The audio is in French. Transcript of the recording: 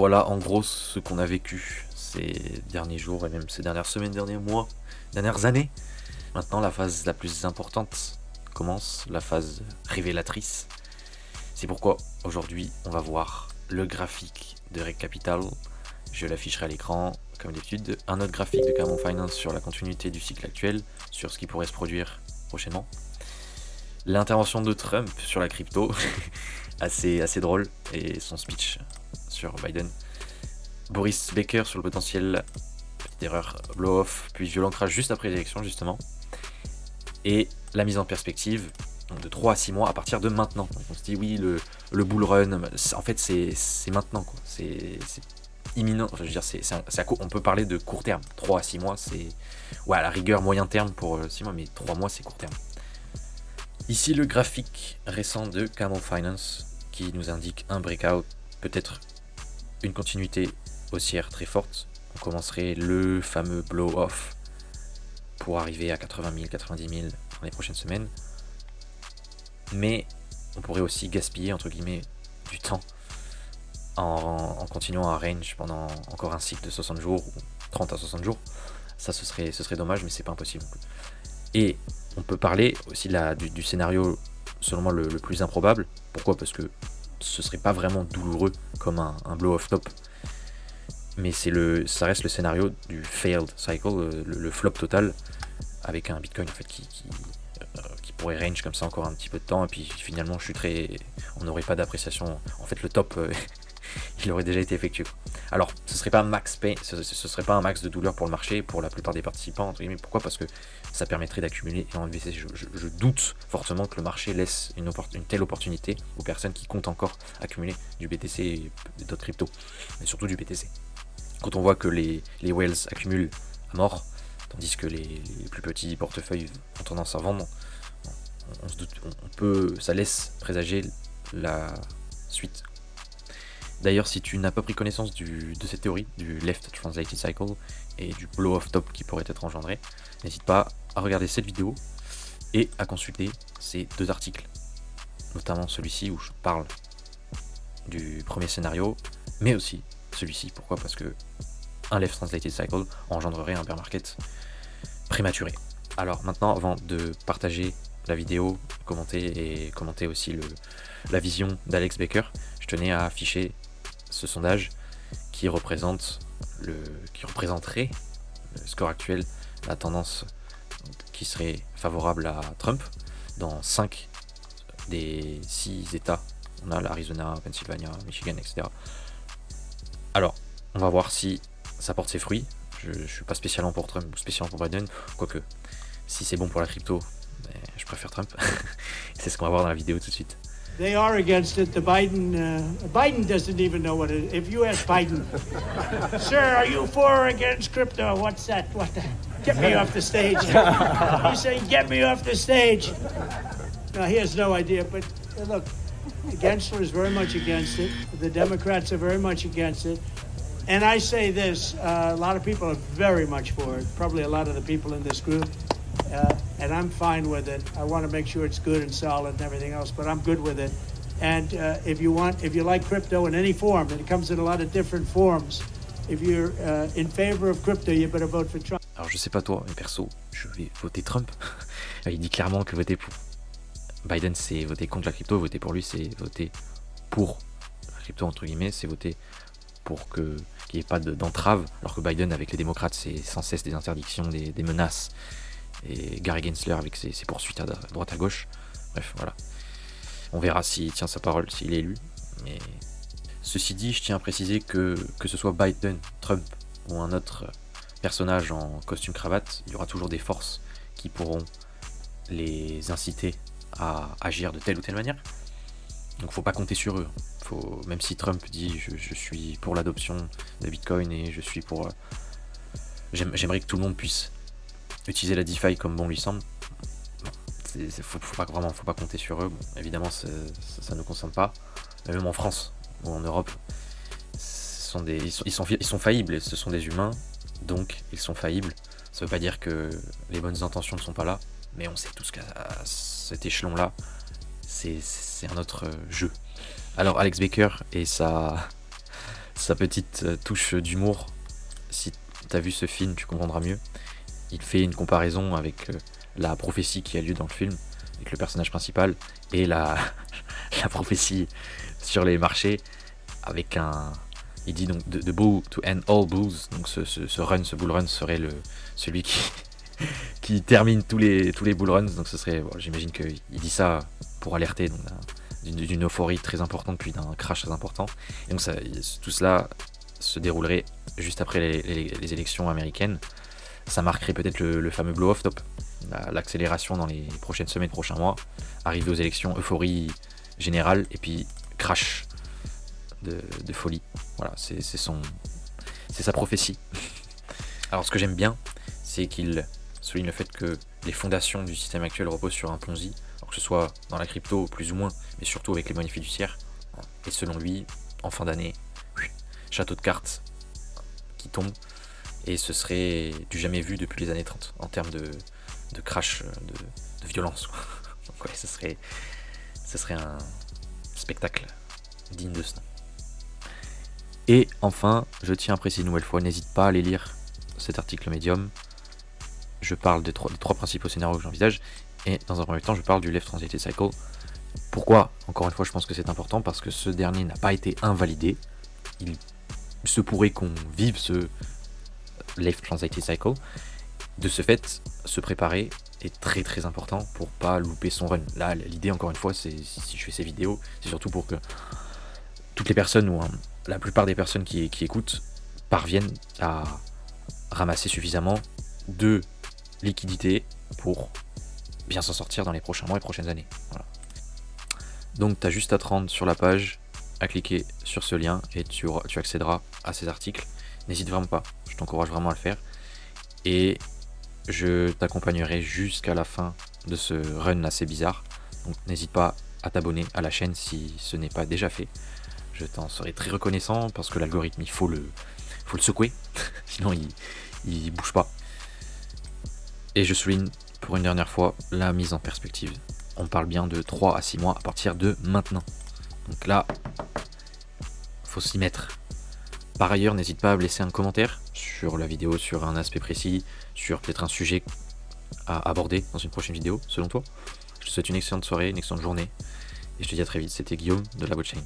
Voilà en gros ce qu'on a vécu ces derniers jours et même ces dernières semaines, derniers mois, dernières années. Maintenant, la phase la plus importante commence, la phase révélatrice. C'est pourquoi aujourd'hui, on va voir le graphique de Reg Capital. Je l'afficherai à l'écran, comme d'habitude. Un autre graphique de Camon Finance sur la continuité du cycle actuel, sur ce qui pourrait se produire prochainement. L'intervention de Trump sur la crypto, assez drôle, et son speech sur Biden. Boris Becker sur le potentiel, petite erreur, blow-off, puis violent crash juste après l'élection justement. Et la mise en perspective donc de 3 à 6 mois à partir de maintenant. Donc on se dit oui, le bull run, en fait c'est maintenant, quoi. C'est imminent, enfin, je veux dire, on peut parler de court terme. 3 à 6 mois, c'est ouais, à la rigueur moyen terme pour 6 mois, mais 3 mois c'est court terme. Ici le graphique récent de Camel Finance qui nous indique un breakout, peut-être une continuité haussière très forte. On commencerait le fameux blow-off pour arriver à 80 000, 90 000 dans les prochaines semaines. Mais on pourrait aussi gaspiller entre guillemets du temps en continuant à range pendant encore un cycle de 60 jours ou 30 à 60 jours. Ça ce serait dommage, mais c'est pas impossible. Et on peut parler aussi du scénario selon moi le plus improbable. Pourquoi? Parce que ce serait pas vraiment douloureux comme un blow-off top. Mais ça reste le scénario du failed cycle, le flop total, avec un Bitcoin en fait qui pourrait range comme ça encore un petit peu de temps et puis finalement chuterait, on n'aurait pas d'appréciation. En fait le top il aurait déjà été effectué. Alors ce serait pas un max pain, ce serait pas un max de douleur pour le marché, pour la plupart des participants entre guillemets. Pourquoi? Parce que ça permettrait d'accumuler et en BTC. Je doute fortement que le marché laisse une telle opportunité aux personnes qui comptent encore accumuler du BTC et d'autres cryptos, mais surtout du BTC. Quand on voit que les whales accumulent à mort, tandis que les plus petits portefeuilles ont tendance à vendre, on se doute, ça laisse présager la suite. D'ailleurs, si tu n'as pas pris connaissance de cette théorie, du left translated cycle et du blow-off top qui pourrait être engendré, n'hésite pas à regarder cette vidéo et à consulter ces deux articles, notamment celui-ci où je parle du premier scénario, mais aussi celui-ci. Pourquoi? Parce que un left translated cycle engendrerait un bear market prématuré. Alors maintenant, avant de partager la vidéo, commenter aussi la vision d'Alex Becker, je tenais à afficher ce sondage qui représenterait le score actuel, la tendance qui serait favorable à Trump dans 5 des 6 États. On a l'Arizona, Pennsylvania, Michigan, etc. Alors, on va voir si ça porte ses fruits. Je suis pas spécialement pour Trump ou spécialement pour Biden, quoique si c'est bon pour la crypto, je préfère Trump. C'est ce qu'on va voir dans la vidéo tout de suite. They are against it. Biden doesn't even know what it is. If you ask Biden, sir, are you for or against crypto? What's that? What the? Get me off the stage. He's saying, get me off the stage. No, he has no idea. But look, Gensler is very much against it. The Democrats are very much against it. And I say this, a lot of people are very much for it. Probably a lot of the people in this group. And I'm fine with it. I want to make sure it's good and solid and everything else, but I'm good with it. And if you like crypto in any form, and it comes in a lot of different forms, if you're in favor of crypto, you better vote for Trump. Alors je sais pas toi, mais perso, je vais voter Trump. Il dit clairement que voter pour Biden, c'est voter contre la crypto. Voter pour lui, c'est voter pour la crypto entre guillemets. C'est voter pour qu'il n'y ait pas d'entrave. Alors que Biden, avec les démocrates, c'est sans cesse des interdictions, des menaces. Et Gary Gensler avec ses poursuites à droite à gauche. Bref, voilà. On verra s'il tient sa parole, s'il est élu. Mais ceci dit, je tiens à préciser que ce soit Biden, Trump ou un autre personnage en costume cravate, il y aura toujours des forces qui pourront les inciter à agir de telle ou telle manière. Donc faut pas compter sur eux. Même si Trump dit je suis pour l'adoption de Bitcoin et je suis pour... J'aimerais que tout le monde puisse utiliser la DeFi comme bon lui semble. Faut pas compter sur eux. Bon, évidemment, ça ne concerne pas. Mais même en France ou en Europe, ils sont faillibles. Ce sont des humains, donc ils sont faillibles. Ça veut pas dire que les bonnes intentions ne sont pas là, mais on sait tous qu'à cet échelon-là, c'est un autre jeu. Alors Alex Becker et sa sa petite touche d'humour. Si t'as vu ce film, tu comprendras mieux. Il fait une comparaison avec la prophétie qui a lieu dans le film, avec le personnage principal, et la prophétie sur les marchés, avec un... Il dit donc the bull to end all bulls, donc ce bull run serait celui qui termine tous les bull runs, donc ce serait, bon, j'imagine qu'il dit ça pour alerter donc, d'une euphorie très importante, puis d'un crash très important. Et donc tout cela se déroulerait juste après les élections américaines. Ça marquerait peut-être le fameux blow-off top, l'accélération dans les prochaines semaines, prochains mois, arriver aux élections, euphorie générale, et puis crash de folie. Voilà, c'est sa prophétie. Alors ce que j'aime bien, c'est qu'il souligne le fait que les fondations du système actuel reposent sur un Ponzi, alors que ce soit dans la crypto plus ou moins, mais surtout avec les monnaies fiduciaires. Et selon lui, en fin d'année, château de cartes qui tombe, et ce serait du jamais vu depuis les années 30 en termes de crash, de violence. Donc ouais, ce serait un spectacle digne de ce nom. Et enfin, je tiens à préciser une nouvelle fois, n'hésite pas à aller lire cet article Medium. Je parle des trois principaux scénarios que j'envisage, et dans un premier temps, je parle du Left Translated Cycle. Pourquoi ? Encore une fois, je pense que c'est important, parce que ce dernier n'a pas été invalidé. Il se pourrait qu'on vive ce Left Translated Cycle. De ce fait, se préparer est très très important pour pas louper son run. Là, l'idée, encore une fois, c'est si je fais ces vidéos, c'est surtout pour que toutes les personnes, ou la plupart des personnes qui écoutent, parviennent à ramasser suffisamment de liquidité pour bien s'en sortir dans les prochains mois et prochaines années. Voilà. Donc tu as juste à te rendre sur la page, à cliquer sur ce lien, et tu accéderas à ces articles. N'hésite vraiment pas, je t'encourage vraiment à le faire. Et je t'accompagnerai jusqu'à la fin de ce run assez bizarre. Donc n'hésite pas à t'abonner à la chaîne si ce n'est pas déjà fait. Je t'en serai très reconnaissant, parce que l'algorithme, il faut le secouer, sinon il bouge pas. Et je souligne pour une dernière fois la mise en perspective. On parle bien de 3 à 6 mois à partir de maintenant. Donc là, faut s'y mettre. Par ailleurs, n'hésite pas à me laisser un commentaire sur la vidéo, sur un aspect précis, sur peut-être un sujet à aborder dans une prochaine vidéo, selon toi. Je te souhaite une excellente soirée, une excellente journée, et je te dis à très vite. C'était Guillaume de La Blockchain.